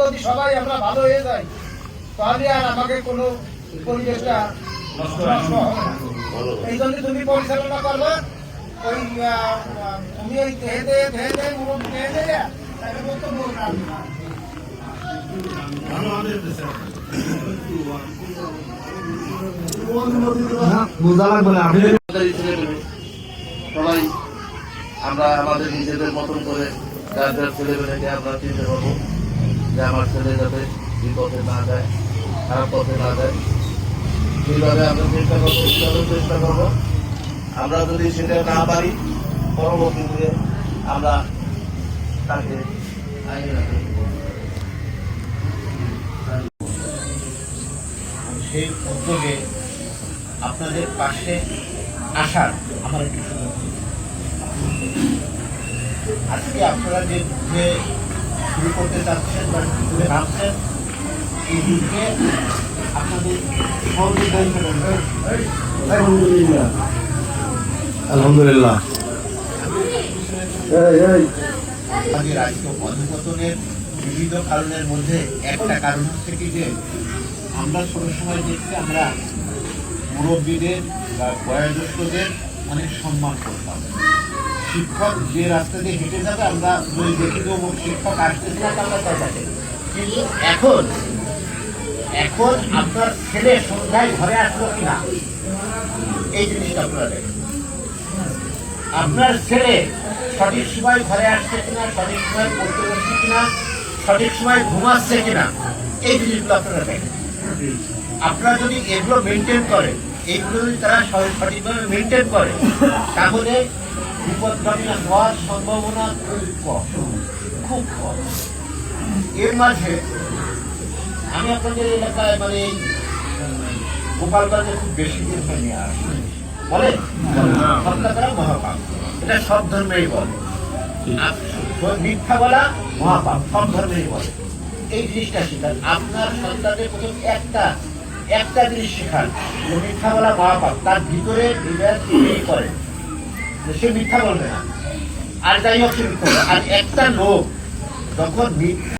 যদি সবাই আমরা ভালো হয়ে যাই তাহলে আর আমাকে কোনো পরিবেশটা নষ্ট হবে না। এই জন্য তুমি পরিচালনা করবে ওই তুমি ওই দেহে মুরগ দেহে তাকে বলতো সবাই আমরা আমাদের নিজেদের মতন করে যার যার ছেলেমেয়েকে আমরা চিন্তা করবো যে আমার ছেলে যাতে বিপথে না যায়, খারাপ পথে না যায়, সেইভাবে আমরা চেষ্টা করবো। আমরা যদি সেটা না পারি পরবর্তীতে আমরা তাকে সেই উদ্যোগে আপনাদের পাশে আসার আমার একটু সুযোগ আজকে আপনারা যে শুরু করতে চাচ্ছেন বা যুদ্ধে নামছেন, এই যুদ্ধে আপনাদের আলহামদুলিল্লাহ আমাদের রাষ্ট্র অধঃপতনের বিবিধ কারণের মধ্যে একটা কারণ হচ্ছে কি যে আমরা ছোট সময় দেখছি আমরা মুরব্বীদের বা বয়োজ্যেষ্ঠদের অনেক সম্মান করতাম। শিক্ষক যে রাস্তা দিয়ে হেঁটে যাবে আমরা যদি দেখি যে শিক্ষক আসতেছে না আমরা তার কাছে, কিন্তু এখন আপনার ছেলে সন্ধ্যায় ঘরে আসলো কিনা এই জিনিসটা আপনারা দেখেন। আপনার ছেলে সঠিক সময় ঘরে আসছে কিনা, সঠিক সময় পড়তে বসছে কিনা, সঠিক সময় ঘুমাচ্ছে কিনা, এই জিনিসগুলো আপনারা দেখেন। আপনারা যদি এগুলো মেনটেন করেন, এইগুলো যদি তারা সঠিকভাবে মেনটেন করে, তাহলে বিপদগামী হওয়ার সম্ভাবনা খুব কম। এর মাঝে আমি আপনাদের এলাকায় মানে গোপালগঞ্জে খুব বেশি দিন হয়নি আর বলে হত্যা করা মহাপাপ, এটা সব ধর্মেই বলে। মিথ্যা বলা মহাপাপ, সব ধর্মেই বলে। এই জিনিসটা শেখান আপনার সন্তানদের প্রথম একটা জিনিস শেখান, মিথ্যা বলা মহাপাপ। তার ভিতরে করে সে মিথ্যা বলবে না, আর যাই হোক সে মিথ্যা বলে। আর একটা লোক যখন মিথ্যা